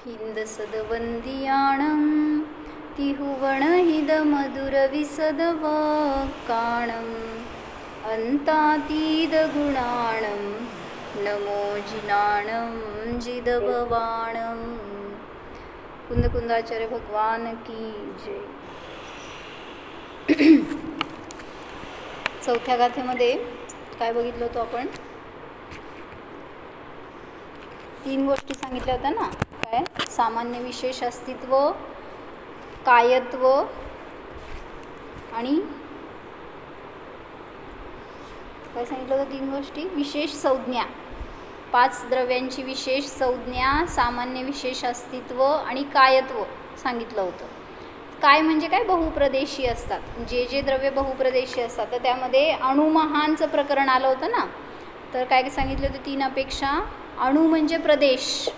हिंदसदवंदियाणं तिहुवणहिदमधुरविसदवाक्काणम् अन्तातीदगुणाणं नमो जिनाणं जिदभवाणं। कुंदकुंदाचार्य भगवान की जय। चौथ्या गाथेमध्ये काय बघितलं होतं आपण? 3 गोष्टी सांगितल्या होत्या ना, काय? सामान्य विशेष अस्तित्व, कायत्व आणि काय सांगितलं होतं? 3 गोष्टी. विशेष संज्ञा, 5 द्रव्यांची विशेष संज्ञा, सामान्य विशेष अस्तित्व आणि कायत्व सांगितलं होतं. काय म्हणजे काय? बहुप्रदेशी असतात. जे जे द्रव्य बहुप्रदेशी असतात तर त्यामध्ये अणुमहांचं प्रकरण आलं होतं ना. तर काय सांगितलं होतं? 3 अपेक्षा. अणु म्हणजे प्रदेश,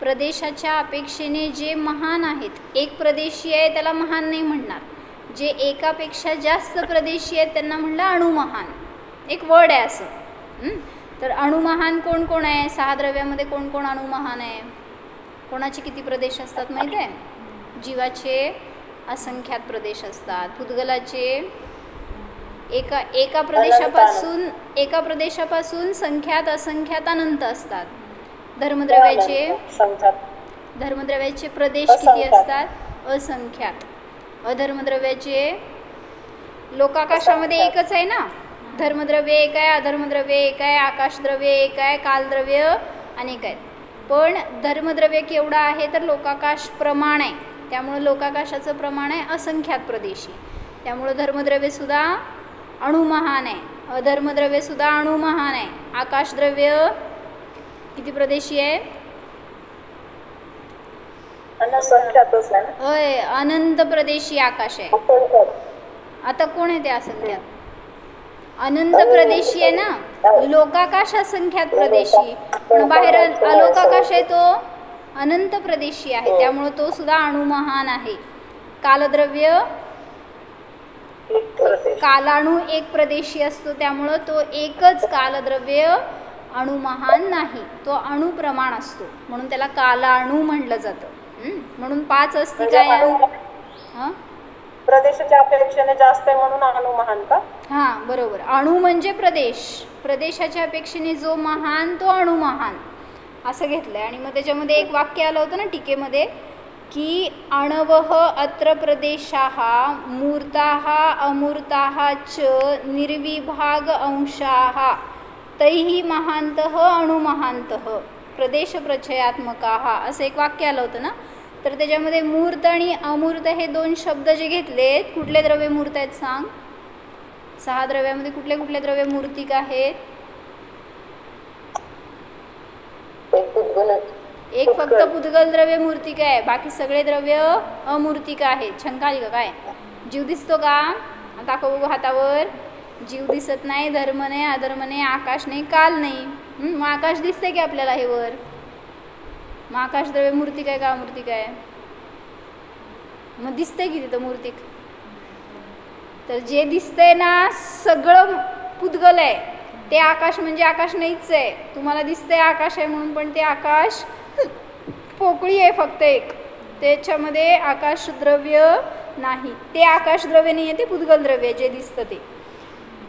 प्रदेशाच्या अपेक्षेने जे महान आहेत. एक प्रदेशी आहे त्याला महान नाही म्हणणार. जे एकापेक्षा जास्त प्रदेशी आहेत त्यांना म्हणलं अणुमहान. एक वर्ड आहे असं. तर अणुमहान कोण कोण आहे? 6 द्रव्यामध्ये कोण कोण अणुमहान आहे? कोणाचे किती प्रदेश असतात माहीत आहे? जीवाचे असंख्यात प्रदेश असतात. पुद्गलाचे एका प्रदेशापासून संख्यात असंख्यात अनंत असतात. धर्मद्रव्याचे प्रदेश किती असतात? असंख्यात. अधर्मद्रव्याचे लोकाकाशामध्ये एकच आहे ना. धर्मद्रव्य एक आहे, अधर्मद्रव्य एक आहे, आकाशद्रव्य एक आहे, कालद्रव्य अनेक आहेत. पण धर्मद्रव्य केवढा आहे तर लोकाकाश प्रमाण आहे. त्यामुळे लोकाकाशाचं प्रमाण आहे असंख्यात प्रदेशी. त्यामुळे धर्मद्रव्य सुद्धा अणुमहान आहे, अधर्मद्रव्य सुद्धा अणुमहान आहे. आकाशद्रव्य किती प्रदेशी आहे? होय, अनंत प्रदेशी आकाश आहे. आता कोण आहे ते असंख्यात? अनंत प्रदेशी आहे ना. लोकाकाश असंख्यात प्रदेशी, पण बाहेर अलोकाकाश आहे तो अनंत प्रदेशी आहे. त्यामुळे तो सुद्धा अणुमहान आहे. कालद्रव्य कालाणू एक प्रदेशी असतो, त्यामुळं तो एकच कालद्रव्य अणुमहान नाही, तो अणुप्रमाण असतो. म्हणून त्याला कालाणू म्हटलं जातं. म्हणून 5 अस्तिक आहे. प्रदेशाच्या अपेक्षेने जास्त आहे म्हणून अणुमहान का? हां, बरोबर. अणु म्हणजे प्रदेश, प्रदेशाच्या अपेक्षेने जो महान तो अणुमहान असं घेतलंय. आणि मग त्याच्यामध्ये एक वाक्य आलं होतं ना टीकेमध्ये की अणवः अत्र प्रदेशाः मूर्ताः अमूर्ताः च निर्विभाग अंशाः तैः महान्तः अणुमहान्तः प्रदेश प्रचयात्मकाः असं एक वाक्य आलं होतं ना. तर त्याच्यामध्ये मूर्त आणि अमूर्त हे 2 शब्द जे घेतलेत, कुठले द्रव्य मूर्त आहेत सांग? 6 द्रव्यामध्ये कुठले कुठले द्रव्य मूर्तिक आहेत? एक फक्त पुद्गल द्रव्य मूर्तिक आहे, बाकी सगळे द्रव्य अमूर्तिक आहेत. शंका आली का काय? जीव दिसतो का? दाखव बघू हातावर. जीव दिसत नाही, धर्म नाही, अधर्म नाही, आकाश नाही, काल नाही. मग आकाश दिसते की आपल्याला हे वर? मग आकाश द्रव्य मूर्तिक आहे का अमूर्तिक आहे? मग दिसतंय की तिथं मूर्तिक? तर जे दिसतंय ना सगळं पुद्गल आहे, ते आकाश म्हणजे आकाश नाहीच आहे. तुम्हाला दिसतंय आकाश आहे म्हणून, पण ते आकाश पोकळी आहे फक्त एक. त्याच्यामध्ये आकाशद्रव्य नाही, ते आकाशद्रव्य नाही आहे, ते पुद्गल द्रव्य जे दिसतं ते.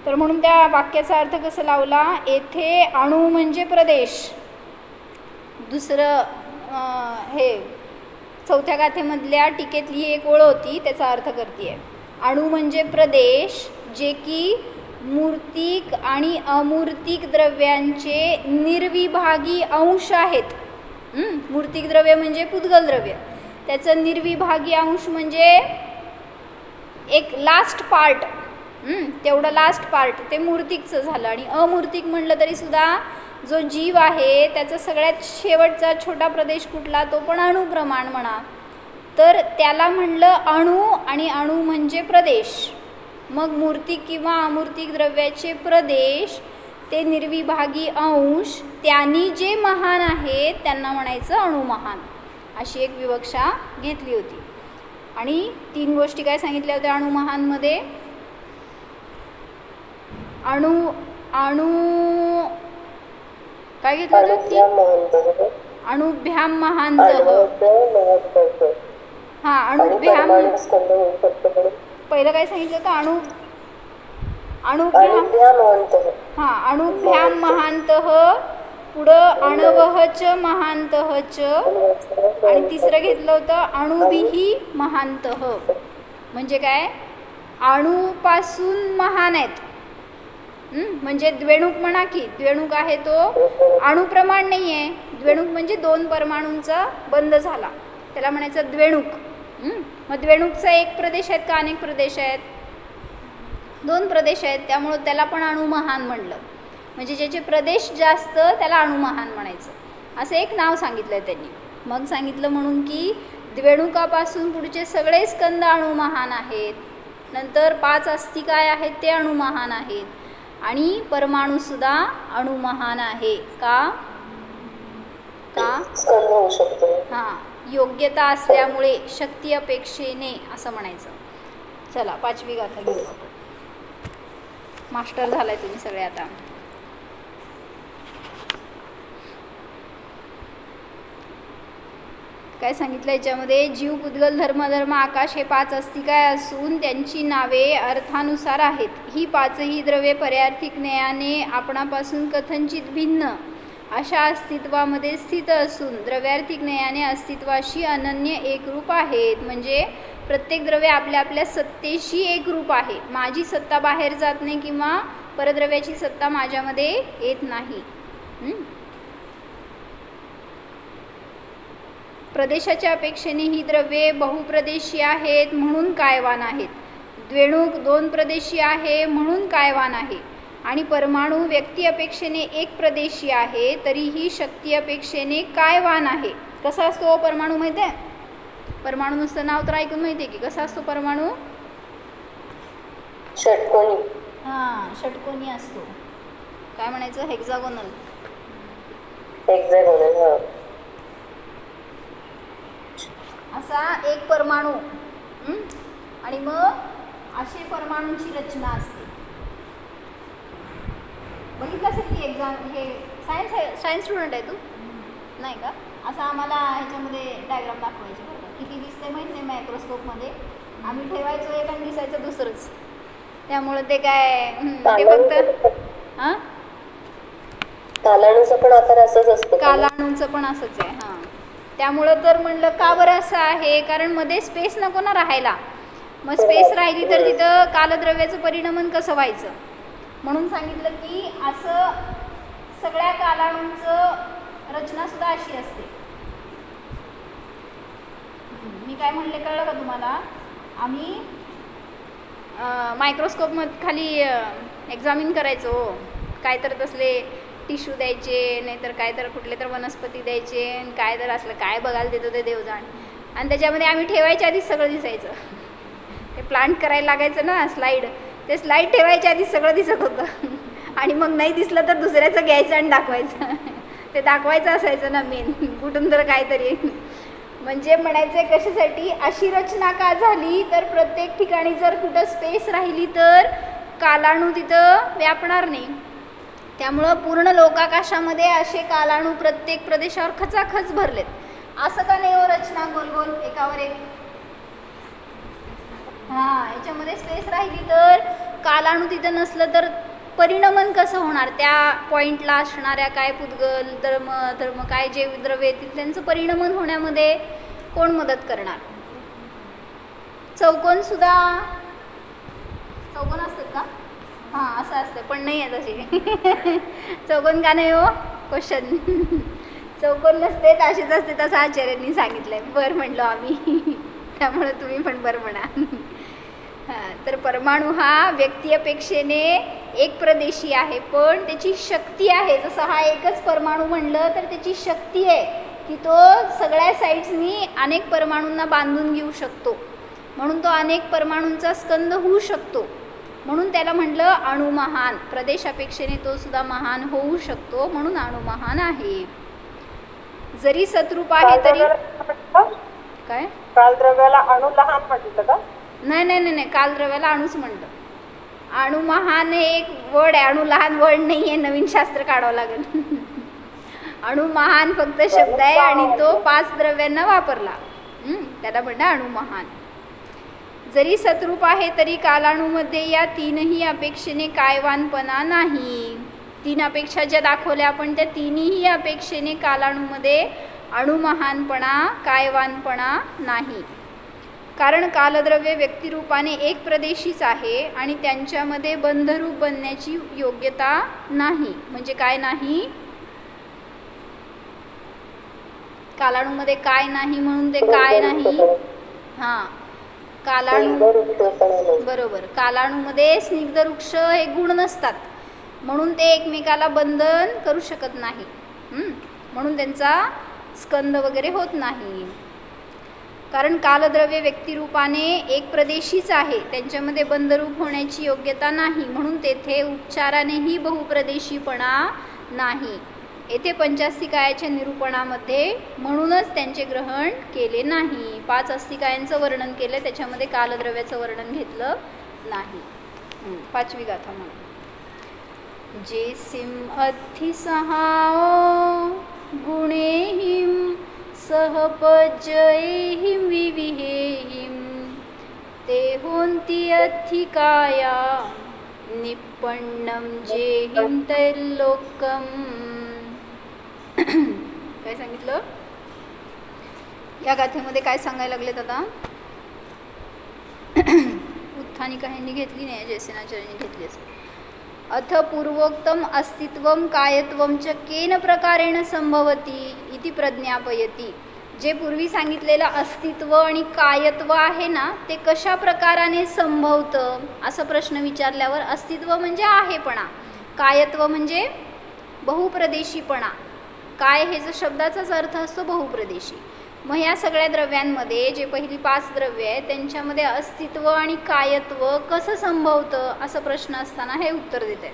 तर म्हणून त्या वाक्याचा अर्थ कसा लावला? येथे अणु म्हणजे प्रदेश. दुसरं हे चौथ्या गाथेमधल्या टीकेतली एक ओळ होती, त्याचा अर्थ करते. अणु म्हणजे प्रदेश जे की मूर्तिक आणि अमूर्तिक द्रव्यांचे निर्विभागी अंश आहेत. मूर्तिक द्रव्य म्हणजे पुद्गल द्रव्य, त्याचं निर्विभागी अंश म्हणजे एक लास्ट पार्ट, तेवढं लास्ट पार्ट ते मूर्तिकचं झालं. आणि अमूर्तिक म्हणलं तरी सुद्धा जो जीव आहे त्याचा सगळ्यात शेवटचा छोटा प्रदेश कुठला? तो पण अणुप्रमाण म्हणा. तर त्याला म्हणलं अणु, आणि अणु म्हणजे प्रदेश. मग मूर्तिक किंवा अमूर्तिक द्रव्याचे प्रदेश ते निर्विभागी अंश, त्यांनी जे महान आहेत त्यांना म्हणायचं अणुमहान. अशी एक विवक्षा घेतली होती. आणि 3 गोष्टी काय सांगितल्या होत्या अणुमहानमध्ये? अणु काय घेतलं होतं? अणुभ्याम महांतः. हा अणुभ्याम. पहिलं काय सांगितलं का? अणुभ्याम. हा अणुभ्याम महांतः, पुढं अणवहच महांतःच, आणि तिसरं घेतलं होतं अणुभिही महांतः. म्हणजे काय? अणूपासून महान आहेत. म्हणजे द्वेणुक म्हणा की, द्वेणुक आहे तो अणुप्रमाण नाही आहे. द्वेणुक म्हणजे 2 परमाणूंचा बंध झाला, त्याला म्हणायचं द्वेणुक. मग द्वेणुकचा एक प्रदेश आहेत का अनेक प्रदेश आहेत? 2 प्रदेश आहेत, त्यामुळं त्याला पण अणुमहान म्हणलं. म्हणजे ज्याचे प्रदेश जास्त त्याला अणुमहान म्हणायचं. असं एक नाव सांगितलं आहे त्यांनी. मग सांगितलं म्हणून की द्वेणुकापासून पुढचे सगळे स्कंद अणुमहान आहेत. नंतर 5 अस्थि काय आहेत ते अणुमहान आहेत, आणि परमाणूसुद्धा अणुमहान आहे. का? हां, योग्यता असल्यामुळे, शक्ती अपेक्षेने असं म्हणायचं. चला 5वी गाथा घेऊ. मास्टर झालाय तुम्ही सगळे आता. काय सांगितलं याच्यामध्ये? जीव, पुद्गल, धर्म, आकाश हे 5 अस्थि काय असून त्यांची नावे अर्थानुसार आहेत. ही 5ही द्रव्ये पर्यार्थिक न्यायाने आपणापासून कथनचित भिन्न अशा अस्तित्वामध्ये स्थित असून द्रव्यार्थिक न्यायाने अस्तित्वाशी अनन्य एकरूप आहेत. म्हणजे प्रत्येक द्रव्य आपल्या आपल्या सत्तेशी एकरूप आहे. माझी सत्ता बाहेर जात नाही किंवा परद्रव्याची सत्ता माझ्यामध्ये येत नाही. प्रदेशाच्या अपेक्षेने ही द्रव्ये बहुप्रदेशी आहेत म्हणून कायवान आहेत. द्वेणुक 2 प्रदेशी आहे म्हणून कायवान आहे. आणि परमाणू व्यक्ती अपेक्षेने 1 प्रदेशी आहे तरीही शक्ती अपेक्षेने कायवान आहे. कसा असतो परमाणू माहिती आहे? परमाणू नुसतं नाव तर ऐकून माहिती आहे की कसा असतो परमाणू? षटकोनी. हां, षटकोनी असतो. काय म्हणायचं? हेक्सागोनल. असा एक परमाणू, आणि मग असे परमाणूंची रचना असते. बघितलं असेल की एक्झाम, हे सायन्स स्टुडंट आहे तू? नाही का? असं आम्हाला ह्याच्यामध्ये डायग्राम दाखवायचे बरं का. किती दिसते माहीत नाही मायक्रोस्कोपमध्ये. आम्ही ठेवायचो एक आणि दिसायचं दुसरंच. त्यामुळं ते काय ते फक्त हां, कालाणूचं पण आकार असंच असतं. कालाणूचं पण असंच आहे. हां, त्यामुळं तर म्हणलं का बरं असं आहे? कारण मध्ये स्पेस नको ना राहायला. मग स्पेस राहिली तर तिथं कालद्रव्याचं परिणमन कसं व्हायचं? म्हणून सांगितलं की असं सगळ्या कालाणूंचं रचनासुद्धा अशी असते. मी काय म्हणले कळलं का तुम्हाला? आम्ही मायक्रोस्कोपमध्ये खाली एक्झामिन करायचो. काय तर तसले टिश्यू द्यायचे, नाहीतर काय तर कुठले तर वनस्पती द्यायचे, काय तर असलं काय बघायला देत होते देवजाण. आणि त्याच्यामध्ये आम्ही ठेवायच्या आधी सगळं दिसायचं. ते प्लांट करायला लागायचं ना स्लाईड, ते स्लाईड ठेवायच्या आधी सगळं दिसत होतं. आणि मग नाही दिसलं तर दुसऱ्याचं घ्यायचं आणि दाखवायचं. ते दाखवायचं असायचं ना मेन, कुठून तर काहीतरी. म्हणजे म्हणायचं कशासाठी? अशी रचना का झाली तर प्रत्येक ठिकाणी जर कुठं स्पेस राहिली तर कालाणू तिथं व्यापणार नाही. त्यामुळं पूर्ण लोकाकाशामध्ये असे कालाणू प्रत्येक प्रदेशावर खचाखच भरलेत. असं का नाही हो रचना गोल गोल एकावर एक? हां, याच्यामध्ये स्पेस राहिली तर कालाणू तिथं नसलं तर परिणमन कसं होणार? त्या पॉईंटला असणाऱ्या काय पुद्गल, धर्म काय जे द्रव्य येतील त्यांचं परिणमन होण्यामध्ये कोण मदत करणार? चौकोनसुद्धा चौकोन असतात का? हां, असं असतं पण नाही आहे तसे. चौकोन का नाही हो? क्वेश्चन. चौकोन नसते असेच असते तसं आचार्यांनी सांगितलं आहे. बरं म्हणलो आम्ही, त्यामुळे तुम्ही पण बरं म्हणा. हां, तर परमाणू हा व्यक्ती अपेक्षेने एक प्रदेशी आहे पण त्याची शक्ती आहे. जसं हा एकच परमाणू म्हणलं तर त्याची शक्ती आहे की तो सगळ्या साईड्सनी अनेक परमाणूंना बांधून घेऊ शकतो. म्हणून तो अनेक परमाणूंचा स्कंद होऊ शकतो. म्हणून त्याला म्हटलं अणुमहान. प्रदेश अपेक्षेने तो सुद्धा महान होऊ शकतो म्हणून अणुमहान आहे. जरी सतरूप आहे तरी काय? कालद्रव्याला अणु लहान म्हटलं का? नाही नाही नाही नाही, कालद्रव्याला अणूच म्हणलं. अणुमहान हे एक वर्ड आहे, अणु लहान वर्ड नाही आहे. नवीन शास्त्र काढावं लागेल. अणुमहान फक्त शब्द आहे आणि तो 5 द्रव्यांना वापरला, त्याला म्हणणं अणुमहान. जरी सतरूप आहे तरी कालाणूमध्ये या तीनही अपेक्षेने कायवानपणा नाही. 3 अपेक्षा ज्या दाखवल्या आपण त्या तिन्ही अपेक्षेने कालाणूमध्ये अणुमहानपणा कायवानपणा नाही. कारण कालद्रव्य व्यक्तिरूपाने एक प्रदेशीच आहे आणि त्यांच्यामध्ये बंधरूप बनण्याची योग्यता नाही. म्हणजे काय नाही, कालाणूमध्ये काय नाही म्हणून ते काय नाही. हां, कालाणू बरोबर, कालाणूमध्ये स्निग्ध वृक्ष हे गुण नसतात म्हणून ते एकमेकाला बंधन करू शकत नाही, म्हणून त्यांचा स्कंद वगैरे होत नाही. कारण कालद्रव्य व्यक्तिरूपाने एक प्रदेशीच आहे, त्यांच्यामध्ये बंधरूप होण्याची योग्यता नाही म्हणून तेथे उपचारानेही बहुप्रदेशीपणा नाही. येथे पंचास्तिकायाच्या निरूपणामध्ये म्हणूनच त्यांचे ग्रहण केले नाही. 5 अस्तिकायांचं वर्णन केलं, त्याच्यामध्ये कालद्रव्याचं वर्णन घेतलं नाही. 5वी गाथा म्हणून जेसिम अथिसहाओ गुणेहिम सहपजयेहिम विविहेहिम ते होंती अधिकाया निप्पण्णम जेहिम तैलोकम. काय सांगितलं या गाथेमध्ये? काय सांगायला लागलेत आता? उत्थानिका ह्यांनी घेतली नाही, जयसेनाचार्यांनी घेतली असेल. अथ पूर्वोक्तम अस्तित्वम कायत्वम च केन प्रकारेण संभवती इति प्रज्ञापयती. जे पूर्वी सांगितलेलं अस्तित्व आणि कायत्व आहे ना, ते कशा प्रकाराने संभवतं असा प्रश्न विचारल्यावर अस्तित्व म्हणजे आहेपणा, कायत्व म्हणजे बहुप्रदेशीपणा. काय हे जो शब्दाचाच अर्थ असतो बहुप्रदेशी. मग ह्या सगळ्या द्रव्यांमध्ये जे पहिली 5 द्रव्य आहेत त्यांच्यामध्ये अस्तित्व आणि कायत्व कसं संभवतं असा प्रश्न असताना हे उत्तर देत आहे.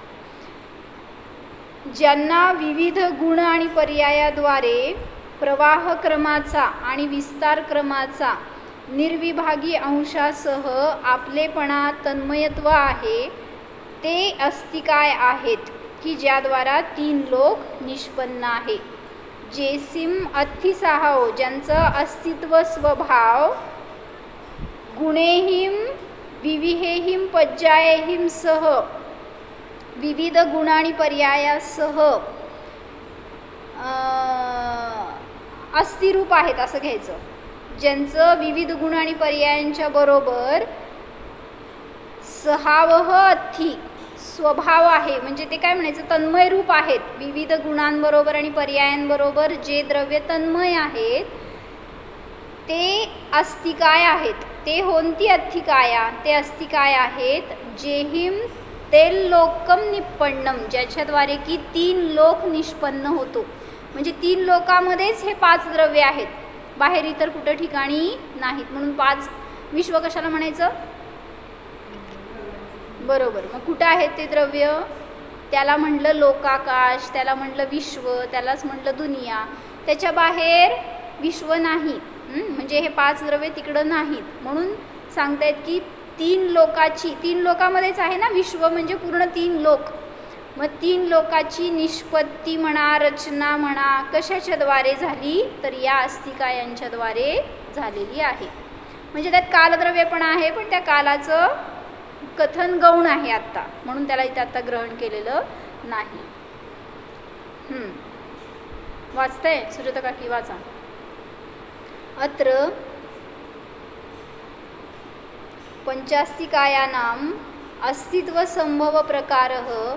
ज्यांना विविध गुण आणि पर्यायाद्वारे प्रवाह क्रमाचा आणि विस्तार क्रमाचा निर्विभागी अंशासह आपलेपणा तन्मयत्व आहे, ते अस्तिकाय आहेत की ज्याद्वारा 3 लोक निष्पन्न आहे. जेसिम अथिसाहो ज्यांचं अस्तित्व स्वभाव गुणेहिम विविहेहिम पज्जायेहिम सह विविध गुण आणि पर्यायासह अस्थिरूप आहेत असं घ्यायचं. ज्यांचं विविध गुण आणि पर्यायांच्या बरोबर सहावह अथी स्वभाव आहे, म्हणजे ते काय म्हणायचं, तन्मय रूप आहेत. विविध गुणांबरोबर आणि पर्यायांबरोबर जे द्रव्य तन्मय आहेत ते अस्तिकाय आहेत. ते होंती अधिकाया, ते अस्तिकाय आहेत. जेहिम तेल लोकम निप्पण्णम ज्याच्याद्वारे की 3 लोक निष्पन्न होतो. म्हणजे 3 लोकांमध्येच हे 5 द्रव्य आहेत, बाहेर इतर कुठं ठिकाणी नाहीत. म्हणून 5 विश्व कशाला म्हणायचं? बरोबर. मग कुठं आहेत ते द्रव्य? त्याला म्हटलं लोकाकाश, त्याला म्हटलं विश्व, त्यालाच म्हटलं दुनिया. त्याच्या बाहेर विश्व नाही, म्हणजे हे 5 द्रव्य तिकडं नाहीत. म्हणून सांगतायत की 3 लोकामध्येच आहे ना विश्व, म्हणजे पूर्ण 3 लोक. मग 3 लोकाची निष्पत्ती म्हणा, रचना म्हणा, कशाच्याद्वारे झाली तर या अस्तिकायांच्याद्वारे झालेली आहे. म्हणजे त्यात कालद्रव्य पण आहे, पण त्या कालाचं कथन गौण आहे आत्ता, म्हणून त्याला इथे आत्ता ग्रहण केलेलं नाही. वाचताय सुजाता काकी? वाचा. अत्र पंचास्तिकायानाम अस्तित्व संभव प्रकारः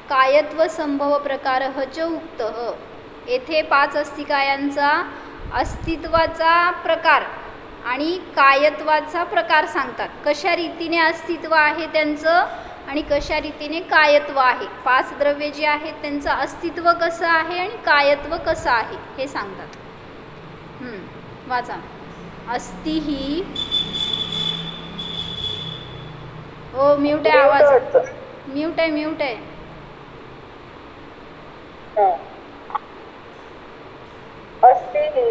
कायत्व संभव प्रकारः च उक्तः. येथे 5 अस्तिकायांचा अस्तित्वाचा प्रकार आणि कायत्वाचा प्रकार सांगतात. कशा रीतीने अस्तित्व आहे त्यांचं आणि कशा रीतीने कायत्व आहे. 5 द्रव्ये जी आहेत त्यांचं अस्तित्व कसं आहे आणि कायत्व कसं आहे हे सांगतात. वाचा. अस्ति ही ओ म्यूट आहे आवाज, म्यूट आहे. अस्ति ही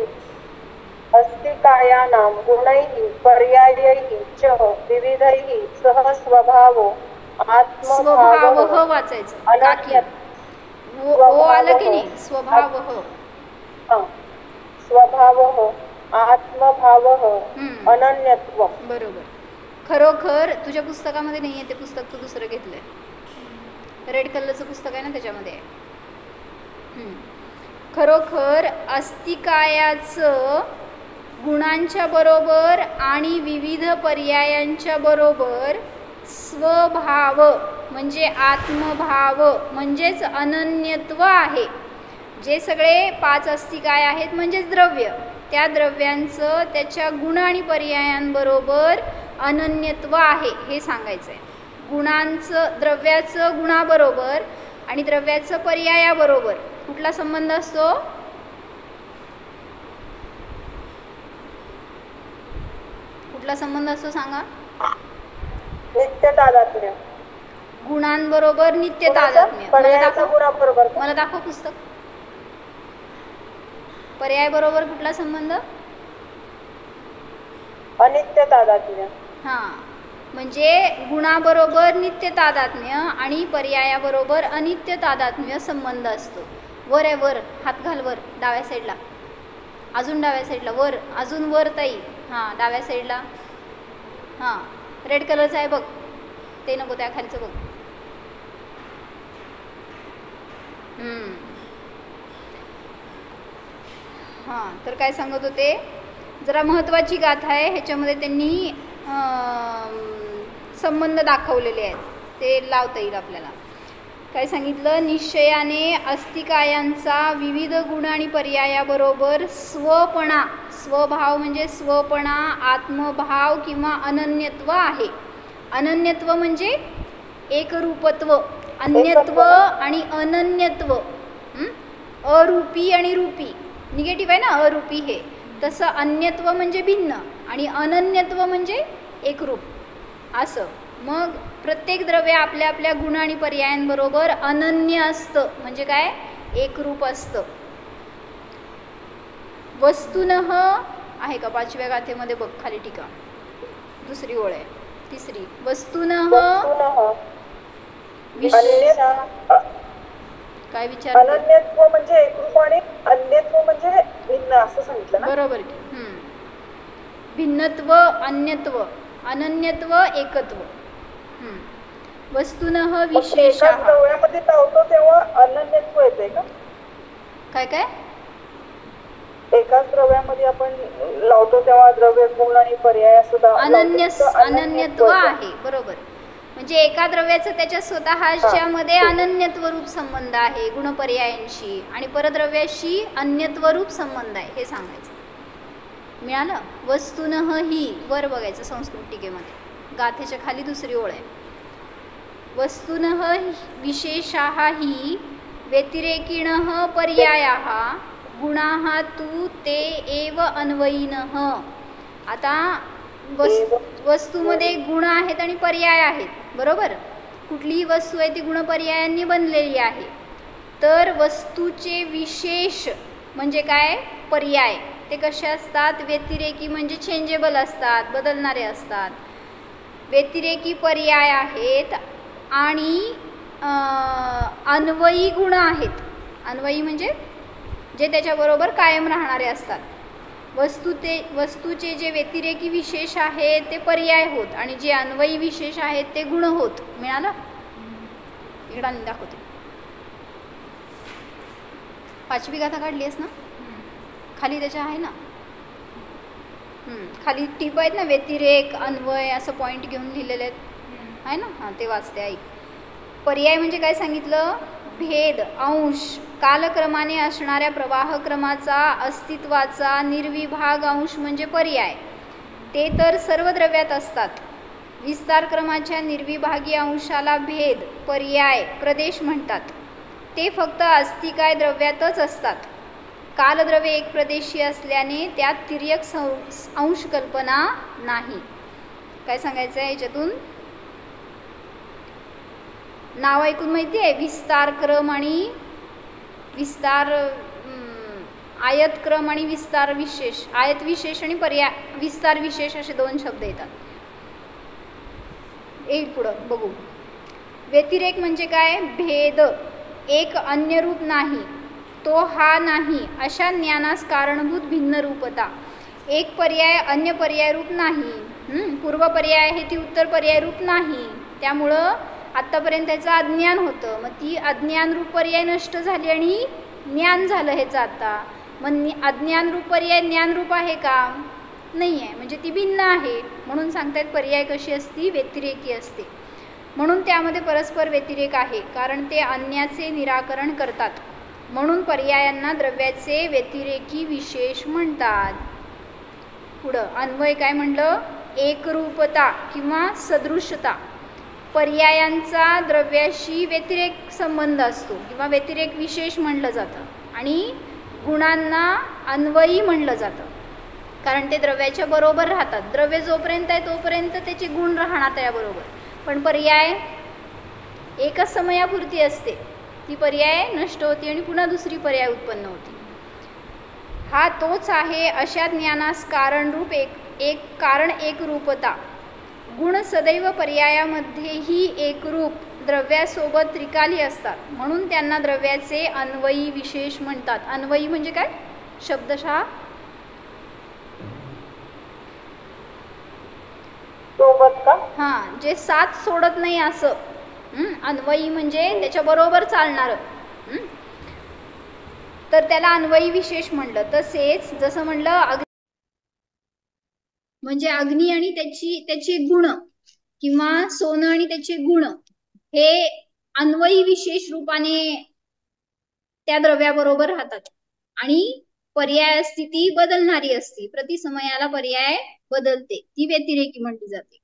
अस्तिकायानां गुणैः पर्यायैः च विविधैः सह स्वभावो आत्मभावः वाचायचं. ओ आलं की नाही, स्वभाव. स्वभाव, आत्मभाव, अनन्यत्व. बरोबर. खरोखर तुझ्या पुस्तकामध्ये नाही आहे ते पुस्तक, तू दुसरं घेतलंय. रेड कलरचं पुस्तक आहे ना, त्याच्यामध्ये आहे. खरोखर अस्तिकायाचं गुणांच्या बरोबर आणि विविध पर्यायांच्या बरोबर स्वभाव म्हणजे आत्मभाव म्हणजेच अनन्यत्व आहे. जे सगळे 5 अस्तिकाय आहेत म्हणजेच द्रव्य, त्या द्रव्यांचं त्याच्या गुण आणि पर्यायांबरोबर अनन्यत्व आहे हे सांगायचं आहे. गुणांचं, द्रव्याचं गुणाबरोबर आणि द्रव्याचं पर्यायाबरोबर कुठला संबंध असतो? कुठला संबंध असतो सांगा? नित्य तादात्म्य. गुणांबरोबर नित्य तादात्म्य. मला दाखव पुस्तक. पर्याय बरोबर कुठला संबंध? अनित्य तादात्म्य. हां, म्हणजे गुणाबरोबर नित्य तादात्म्य आणि पर्यायाबरोबर अनित्य तादात्म्य संबंध असतो. वर आहे, वर हात घाल, वर डाव्या साईडला, अजून डाव्या साईडला, वर अजून वर ताई. हां, डाव्या साईडला. हां, रेड कलरचं आहे बघ, ते नको, त्या खालचं बघ. हां, तर काय सांगत होते, जरा महत्त्वाची गाथा आहे, ह्याच्यामध्ये त्यांनी संबंध दाखवलेले आहेत, ते लावता येईल आपल्याला. काय सांगितलं? निश्चयाने अस्तिकायांचा विविध गुण आणि पर्यायाबरोबर स्वपणा, स्वभाव म्हणजे स्वपणा, आत्मभाव किंवा अनन्यत्व आहे. अनन्यत्व म्हणजे एकरूपत्व, अन्यत्व आणि अनन्यत्व. अरूपी आणि रूपी, निगेटिव्ह आहे ना अरूपी हे. तसं अन्यत्व म्हणजे भिन्न आणि अनन्यत्व म्हणजे एकरूप असं. मग प्रत्येक द्रव्य आपल्या आपल्या गुण आणि पर्यायांबरोबर अनन्य असतं, म्हणजे काय? एकरूप असतं. वस्तुनः आहे का 5व्या गाथेमध्ये बघ खाली टीका, दुसरी ओळ आहे, तिसरी. वस्तुनः काय विचार? अनन्यत्व म्हणजे एकरूप आणि अन्यत्व म्हणजे भिन्न असं सांगितलं ना? बरोबर. भिन्नत्व, अन्यत्व, अनन्यत्व, एकत्व. वस्तुनः विशेष. द्रव्यामध्ये लावतो तेव्हा अनन्यत्व येते का? काय काय? एकाच द्रव्यामध्ये आपण लावतो तेव्हा द्रव्य गुण आणि पर्याय सुद्धा अनन्यत्व आहे. बरोबर. म्हणजे एका द्रव्याचं त्याच्या स्वतःच्या मध्ये अनन्यत्व रूप संबंध आहे गुणपर्यायांशी, आणि परद्रव्याशी अन्यत्व रूप संबंध आहे हे सांगायचं. मिळालं? वस्तुनः ही, वर बघायचं संस्कृत टीकेमध्ये, गाथेच्या खाली दुसरी ओळ आहे. वस्तुनः विशेषाः हि व्यतिरेकिणः पर्यायाः गुणाः तु ते एव अन्वयिनः. आता वस्तूमध्ये गुण आहेत आणि पर्याय आहेत, बरोबर? कुठलीही वस्तू आहे ती गुणपर्यायांनी बनलेली आहे. तर वस्तूचे विशेष म्हणजे काय? पर्याय. ते कसे असतात? व्यतिरेकी म्हणजे चेंजेबल असतात, बदलणारे असतात. व्यतिरेकी पर्याय आहेत आणि अन्वयी गुण आहेत. अन्वयी म्हणजे जे त्याच्याबरोबर कायम राहणारे असतात. वस्तूचे जे व्यतिरेकी विशेष आहेत ते पर्याय होत आणि जे अन्वयी विशेष आहेत ते गुण होत. मिळालं? इकडे दाखवते. 5वी गाथा काढली आहेस ना? खाली त्याच्या आहे ना, खाली टीप आहेत ना, व्यतिरेक, अन्वय असं पॉईंट घेऊन लिहिलेले आहेत, आहे ना? हां, ते वाचते ऐक. पर्याय म्हणजे काय सांगितलं? भेद, अंश, कालक्रमाने असणाऱ्या प्रवाहक्रमाचा अस्तित्वाचा निर्विभाग अंश म्हणजे पर्याय. ते तर सर्व द्रव्यात असतात. विस्तारक्रमाच्या निर्विभागी अंशाला भेद, पर्याय, प्रदेश म्हणतात. ते फक्त अस्तिकाय द्रव्यातच असतात. कालद्रव्य एक प्रदेशी असल्याने त्यात तिर्यक अंश कल्पना नाही. काय सांगायचं आहे याच्यातून? नाव ऐकून माहिती आहे? विस्तारक्रम आणि विस्तार, आयतक्रम आणि विस्तार विशेष. आयत विशेष आणि पर्याय विस्तार विशेष असे 2 शब्द येतात. येईल पुढं बघू. व्यतिरेक म्हणजे काय? भेद, एक अन्य रूप नाही, तो हा नाही, अशा ज्ञानास कारणभूत भिन्न रूपता. एक पर्याय अन्य पर्याय रूप नाही, पूर्व पर्याय आहे ती उत्तर पर्याय रूप नाही, त्यामुळं आत्तापर्यंत त्याचं अज्ञान होतं. मग ती अज्ञान रूप पर्याय नष्ट झाली आणि ज्ञान झालं ह्याचं आता. मग अज्ञान रूप पर्याय ज्ञान रूप आहे का? नाही आहे, म्हणजे ती भिन्न आहे. म्हणून सांगतायत पर्याय कशी असती? व्यतिरेकी असते. म्हणून त्यामध्ये परस्पर व्यतिरेक आहे, कारण ते अन्याचे निराकरण करतात. म्हणून पर्यायांना द्रव्याचे व्यतिरेकी विशेष म्हणतात. पुढं अन्वय काय म्हणलं? एकरूपता किंवा सदृशता. पर्यायांचा द्रव्याशी व्यतिरेक संबंध असतो किंवा व्यतिरेक विशेष म्हणलं जातं, आणि गुणांना अन्वयी म्हणलं जातं, कारण ते द्रव्याच्या बरोबर राहतात. द्रव्य जोपर्यंत आहे तोपर्यंत त्याचे गुण राहणार त्याबरोबर, पण पर्याय एकच समयापुरती असते, ती पर्याय नष्ट होती आणि पुन्हा दुसरी पर्याय उत्पन्न होती. हा तोच आहे अशा ज्ञानास कारणरूप एक कारण एकरूपता. गुण सदैव पर्यायामध्येही एकरूप द्रव्यासोबत त्रिकाली असतात, म्हणून त्यांना द्रव्याचे अन्वयी विशेष म्हणतात. अन्वयी म्हणजे काय? शब्दशः सोबत का? हां, जे साथ सोडत नाही असं. अन्वयी म्हणजे त्याच्याबरोबर चालणारं, तर त्याला अन्वयी विशेष म्हणलं. तसेच जसं म्हणलं म्हणजे अग्नी आणि त्याचे गुण किंवा सोनं आणि त्याचे गुण हे अन्वयी विशेष रूपाने त्या द्रव्याबरोबर राहतात, आणि पर्याय स्थिती बदलणारी असते. प्रतिसमयाला पर्याय बदलते, ती व्यतिरेकी म्हटली जाते.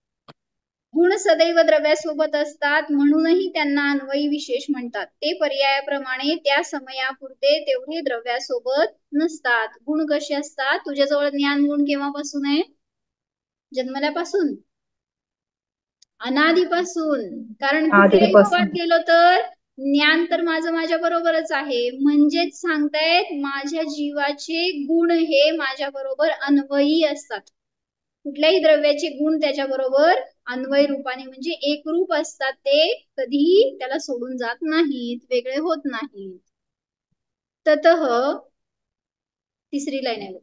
गुण सदैव द्रव्यासोबत असतात म्हणूनही त्यांना अन्वयी विशेष म्हणतात. ते पर्यायाप्रमाणे त्या समयापुरते तेवढे द्रव्यासोबत नसतात. गुण कसे असतात? तुझ्याजवळ ज्ञान गुण केव्हापासून आहे? जन्मल्यापासून, अनादीपासून. कारण कुठल्याही लोकात गेलो तर ज्ञान तर माझ्या बरोबरच आहे, म्हणजेच सांगतायत माझ्या जीवाचे गुण हे माझ्या बरोबर अन्वयी असतात. कुठल्याही द्रव्याचे गुण त्याच्याबरोबर अन्वय रूपाने म्हणजे एकरूप असतात. ते कधीही त्याला सोडून जात नाहीत, वेगळे होत नाहीत. ततः, तिसरी लाईन आहे,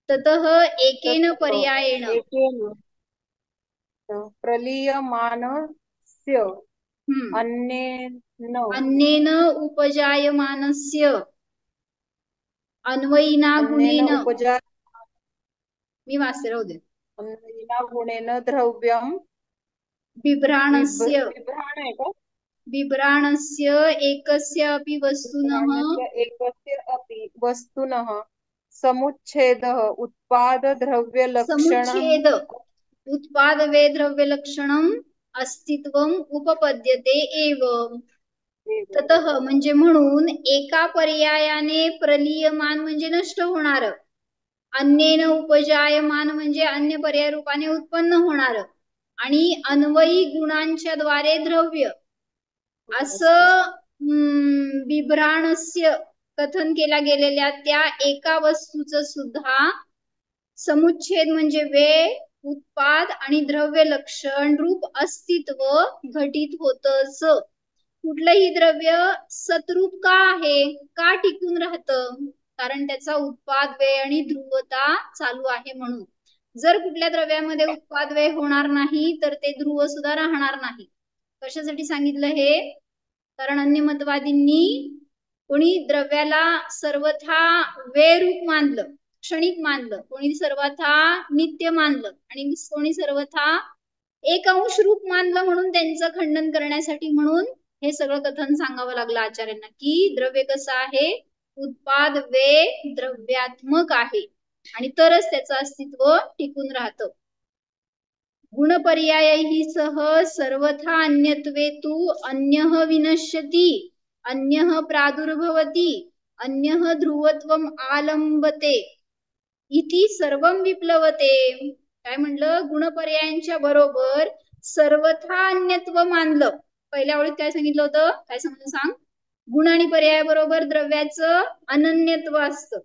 ततः एकेन पर्यायेण प्रलीयमानस्य अन्येन उपजायमानस्य अन्वयिना गुणेन, मी वाचते राहू दे, अन्वयिना गुणेन द्रव्यम बिभ्राणस्य एकस्यापि वस्तुनः समुच्छेदः उत्पाद द्रव्य लक्षणम उत्पादवे द्रव्य लक्षणम अस्तित्वम उपपद्यते एव. ततः म्हणजे म्हणून, एका पर्यायाने प्रलीयमान म्हणजे नष्ट होणार, अन्येन उपजायमान म्हणजे अन्य पर्याय रूपाने उत्पन्न होणार, आणि अन्वयी गुणांच्या द्वारे द्रव्य असं बिभ्राणस्य कथन केला गेलेल्या त्या एका वस्तूचं सुद्धा समुच्छेद म्हणजे वे, उत्पाद आणि द्रव्य लक्षण रूप अस्तित्व घटित होतच. कुठलंही द्रव्य सतरूप का आहे? का टिकून राहतं? कारण त्याचा उत्पाद वे आणि ध्रुवता चालू आहे म्हणून. जर कुठल्या द्रव्यामध्ये उत्पाद वे होणार नाही तर ते ध्रुव सुद्धा राहणार नाही. कशासाठी सांगितलं हे? कारण अन्य मतवादींनी कोणी द्रव्याला सर्वथा वे रूप मानलं, क्षणिक मानलं, कोणी सर्वथा नित्य मानलं, आणि कोणी सर्वथा एक अंश रूप मानलं. म्हणून त्यांचं खंडन करण्यासाठी म्हणून हे सगळं कथन सांगावं लागलं आचार्यांना, की द्रव्य कसं आहे? उत्पाद वे द्रव्यात्मक आहे, आणि तरच त्याचं अस्तित्व टिकून राहतं. गुणपर्यायैः सह सर्वथा अन्यत्वे तु अन्यः विनश्यति, अन्यः प्रादुर्भवति, अन्यः ध्रुवत्वम आलंबते इति सर्वं विप्लवते. काय म्हणलं? गुणपर्यायांच्या बरोबर सर्वथा अन्यत्व मानलं. पहिल्या ओळीत काय सांगितलं होतं? काय समजून सांग? गुण आणि पर्याय बरोबर द्रव्याचं अनन्यत्व असतं,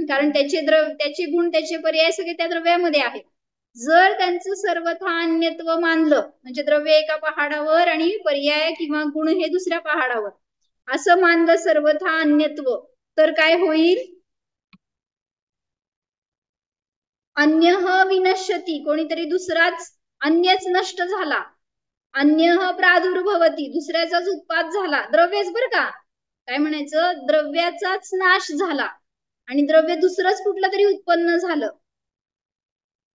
कारण त्याचे गुण त्याचे पर्याय सगळे त्या द्रव्यामध्ये आहेत. जर त्यांचं सर्वथा अन्यत्व मानलं म्हणजे द्रव्य एका पहाडावर आणि पर्याय किंवा गुण हे दुसऱ्या पहाडावर, असं मानलं सर्वथा अन्यत्व तर काय होईल? अन्यः विनश्यती, कोणीतरी दुसराच अन्यच नष्ट झाला. अन्यः प्रादुर्भवती, दुसऱ्याचाच उत्पाद झाला. द्रव्यच बर का, काय म्हणायचं, द्रव्याचाच नाश झाला आणि द्रव्य दुसरंच कुठलं तरी उत्पन्न झालं.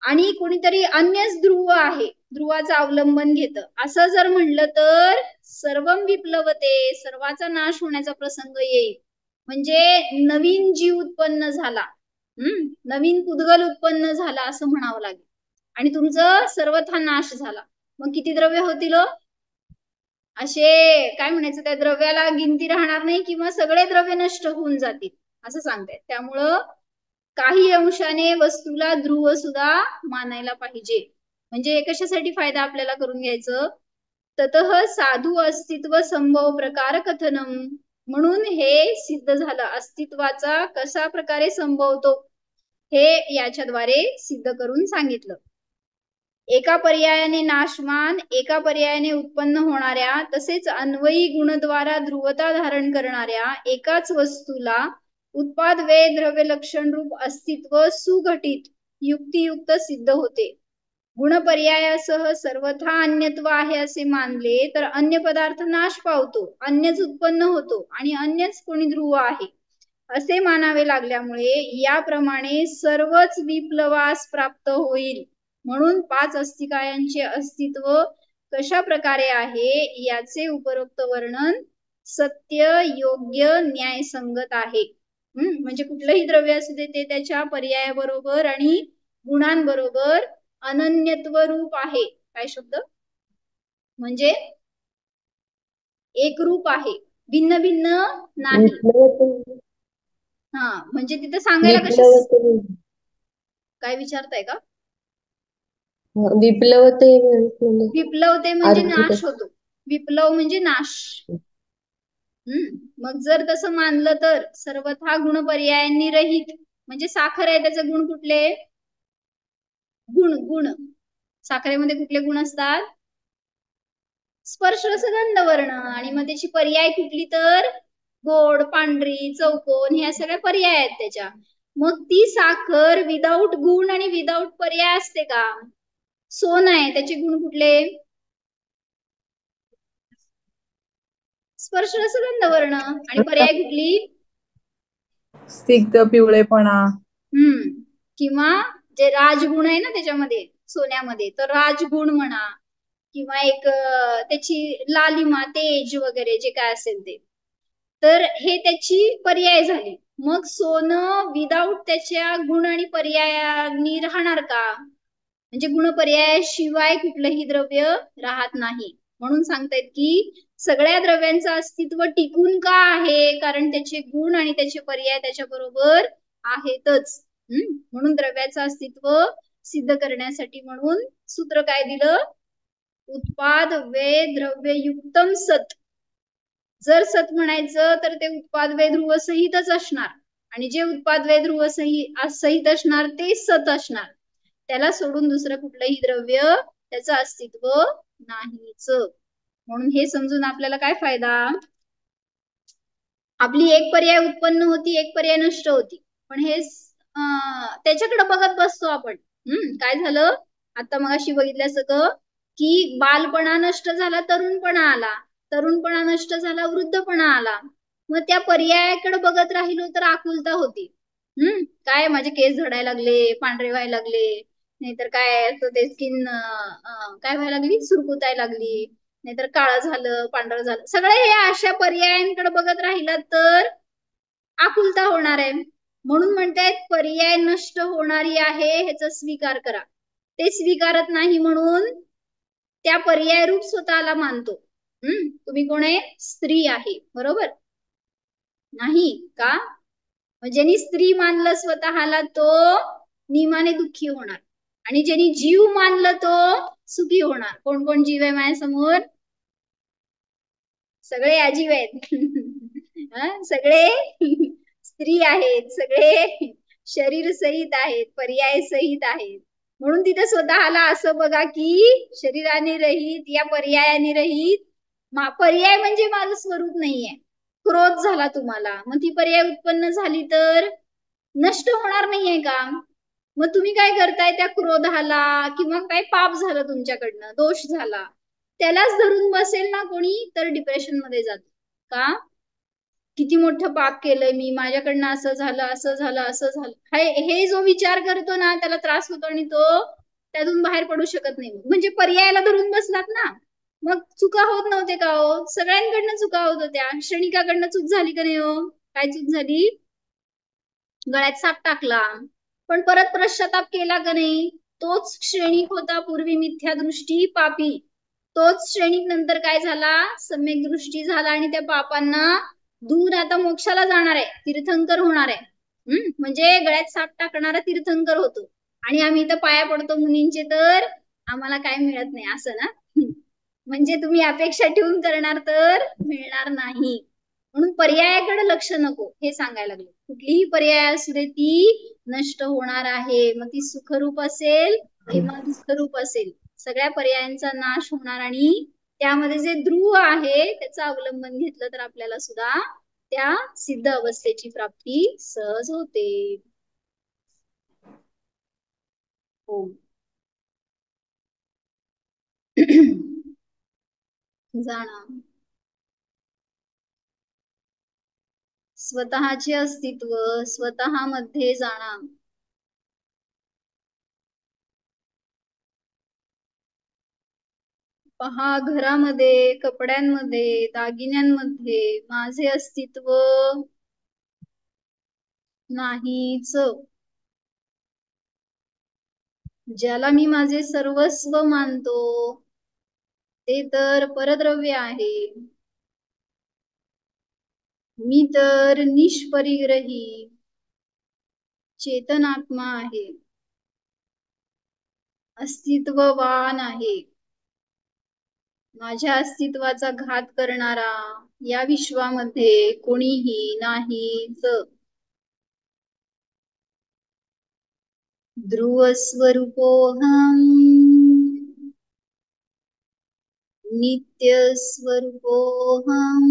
आणि कोणीतरी अन्यच ध्रुव आहे, ध्रुवाचं अवलंबन घेत, असं जर म्हणलं तर सर्वम विप्लवते, सर्वाचा नाश होण्याचा प्रसंग येईल. म्हणजे नवीन जीव उत्पन्न झाला, नवीन पुद्गल उत्पन्न झाला असं म्हणावं लागेल. आणि तुमचं सर्वथा नाश झाला. मग किती द्रव्य होतील? असे काय म्हणायचं, त्या द्रव्याला गिनती राहणार नाही किंवा सगळे द्रव्य नष्ट होऊन जातील असं सांगतायत. त्यामुळं काही अंशाने वस्तूला ध्रुव सुद्धा मानायला पाहिजे. म्हणजे कशासाठी फायदा आपल्याला करून घ्यायचं, ततः साधू अस्तित्व संभव प्रकार कथनम, म्हणून हे सिद्ध झालं, अस्तित्वाचा कशा प्रकारे संभवतो हे याच्याद्वारे सिद्ध करून सांगितलं. एका पर्यायाने नाशमान, एका पर्यायाने उत्पन्न होणाऱ्या तसेच अन्वयी गुणद्वारा ध्रुवता धारण करणाऱ्या एकाच वस्तूला उत्पाद वे द्रव्य लक्षण रूप अस्तित्व सुघटित युक्तियुक्त सिद्ध होते. गुणपर्यायासह सर्वथा अन्यत्व आहे असे मानले तर अन्य पदार्थ नाश पावतो, अन्यच उत्पन्न होतो आणि अन्यच कोणी ध्रुव आहे असे मानावे लागल्यामुळे याप्रमाणे सर्वच विप्लवास प्राप्त होईल. म्हणून 5 अस्तिकायांचे अस्तित्व कशा प्रकारे आहे याचे उपरोक्त वर्णन सत्य, योग्य, न्यायसंगत आहे. म्हणजे कुठलंही द्रव्य असू दे ते त्याच्या पर्यायाबरोबर आणि गुणांबरोबर अनन्यत्व रूप आहे. काय शब्द म्हणजे एक रूप आहे, भिन्न भिन्न नाही. हा म्हणजे तिथे सांगायला कसं, काय विचारताय का? विप्लवते विप्लवते म्हणजे नाश होतो, विप्लव म्हणजे नाश. मग जर तसं मानलं तर सर्वथा गुण पर्यायांनी रहित, म्हणजे साखर आहे त्याचे गुण कुठले? गुण गुण साखरेमध्ये कुठले गुण असतात? स्पर्श, रस, गंध, वर्ण. आणि मग त्याची पर्याय कुठली तर गोड, पांढरी, चौकोन, ह्या सगळ्या पर्याय आहेत त्याच्या. मग ती साखर विदाऊट गुण आणि विदाऊट पर्याय असते का? सोन आहे, त्याचे गुण कुठले? स्पर्श, रस, गंध, वर्ण. आणि पर्याय कुठली? स्निग्ध, पिवळेपणा. किंवा जे राजगुण आहे ना त्याच्यामध्ये सोन्यामध्ये, तर राजगुण म्हणा, किंवा एक त्याची लालिमा, तेज वगैरे जे काय असेल ते, तर हे त्याची पर्याय झाली. मग सोनं विदाऊट त्याच्या गुण आणि पर्यायांनी राहणार का? म्हणजे गुण पर्यायाशिवाय कुठलंही द्रव्य राहत नाही. म्हणून सांगतायत की सगळ्या द्रव्यांचं अस्तित्व टिकून का आहे, कारण त्याचे गुण आणि त्याचे पर्याय त्याच्या बरोबर आहेतच. म्हणून द्रव्याचं अस्तित्व सिद्ध करण्यासाठी म्हणून सूत्र काय दिलं? उत्पाद वे द्रव्य युक्तम सत. जर सत म्हणायचं तर ते उत्पाद वे ध्रुव सहितच असणार, आणि जे उत्पाद वे ध्रुव सहित असणार ते सत असणार. त्याला सोडून दुसरं कुठलंही द्रव्य त्याचं अस्तित्व नाहीच. म्हणून हे समजून आपल्याला काय फायदा? आपली एक पर्याय उत्पन्न होती, एक पर्याय नष्ट होती, पण हे त्याच्याकडे बघत बसतो आपण. काय झालं आता मगाशी बघितल्यासारखं की बालपणा नष्ट झाला, तरुणपणा आला, तरुणपणा नष्ट झाला, वृद्धपणा आला. मग त्या पर्यायाकडे बघत राहिलो तर आकुलता होती. काय माझे केस झडायला लागले, पांढरे व्हायला लागले, नाहीतर काय ते स्किन काय व्हायला लागली, सुरकुतायला लागली, नाहीतर काळं झालं, पांढरं झालं. सगळे हे अशा पर्यायांकडे बघत राहिला तर आकुलता होणार आहे. म्हणून म्हणतायत पर्याय नष्ट होणारी आहे, ह्याचा स्वीकार करा. ते स्वीकारत नाही म्हणून त्या पर्याय रूप स्वतःला मानतो. तुम्ही कोण आहे? स्त्री आहे, बरोबर नाही का? ज्यांनी स्त्री मानलं स्वतःला तो नियमाने दुःखी होणार, आणि ज्यांनी जीव मानलं तो सुखी होणार. कोण कोण जीव आहे माझ्यासमोर? सगळे अजीव आहेत. सगळे स्त्री आहेत, सगळे शरीर सहित आहेत, पर्याय सहित आहेत. म्हणून तिथे स्वतःला असं बघा की शरीराने रहित, या पर्यायाने रहित. पर्याय म्हणजे माझं स्वरूप नाहीये, क्रोध झाला तुम्हाला, मग ती पर्याय उत्पन्न झाली तर नष्ट होणार नाहीये का? मग तुम्ही काय करताय, त्या क्रोधाला किंवा काय पाप झालं तुमच्याकडनं, दोष झाला, त्यालाच धरून बसेल ना कोणी, तर डिप्रेशन मध्ये जातो. का? किती मोठं पाप केलंय मी, माझ्याकडनं असं झालं, असं झालं, असं झालं, हे जो विचार करतो ना त्याला त्रास होतो आणि तो त्यातून बाहेर पडू शकत नाही. म्हणजे पर्यायाला धरून बसलात ना, मग चुका होत नव्हते का हो? सगळ्यांकडनं चुका होत होत्या. क्षणिकाकडनं चूक झाली का नाही हो? काय चूक झाली? गळ्यात साप टाकला, पण परत पश्चाताप केला का नाही? तोच क्षणिक होता पूर्वी मिथ्या दृष्टी पापी, तोच क्षणिक नंतर काय झाला? सम्यक दृष्टी झाला आणि त्या पापांना दूर आता मोक्षाला जाणार आहे, तीर्थंकर होणार आहे. म्हणजे गळ्यात साप टाकणारा तीर्थंकर होतो आणि आम्ही इथं पाया पडतो मुनींचे, तर आम्हाला काय मिळत नाही असं ना. म्हणजे तुम्ही अपेक्षा ठेवून करणार तर मिळणार नाही. म्हणून पर्यायाकडे लक्ष नको, हे सांगायला लागले. कुठलीही पर्याय असू दे ती नष्ट होणार आहे, मग ती सुखरूप असेल किंवा दुःखरूप असेल, सगळ्या पर्यायांचा नाश होणार आणि त्यामध्ये जे ध्रुव आहे त्याचं अवलंबन घेतलं तर आपल्याला सुद्धा त्या सिद्ध अवस्थेची प्राप्ती सहज होते. हो. जाणा स्वतःचे अस्तित्व, स्वतः मध्ये जाणा. पहा, घरामध्ये, कपड्यांमध्ये, दागिन्यांमध्ये माझे अस्तित्व नाहीच. ज्याला मी माझे सर्वस्व मानतो ते तर परद्रव्य आहे. मी तर निष्परिग्रही चेतनात्मा आहे, अस्तित्ववान आहे. माझ्या अस्तित्वाचा घात करणारा या विश्वामध्ये कोणीही नाहीच. ध्रुव स्वरूपोहम नित्य स्वरूपोहम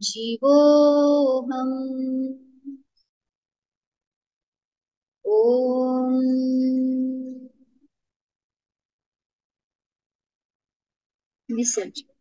जीवोहम. ओम विसर्जन.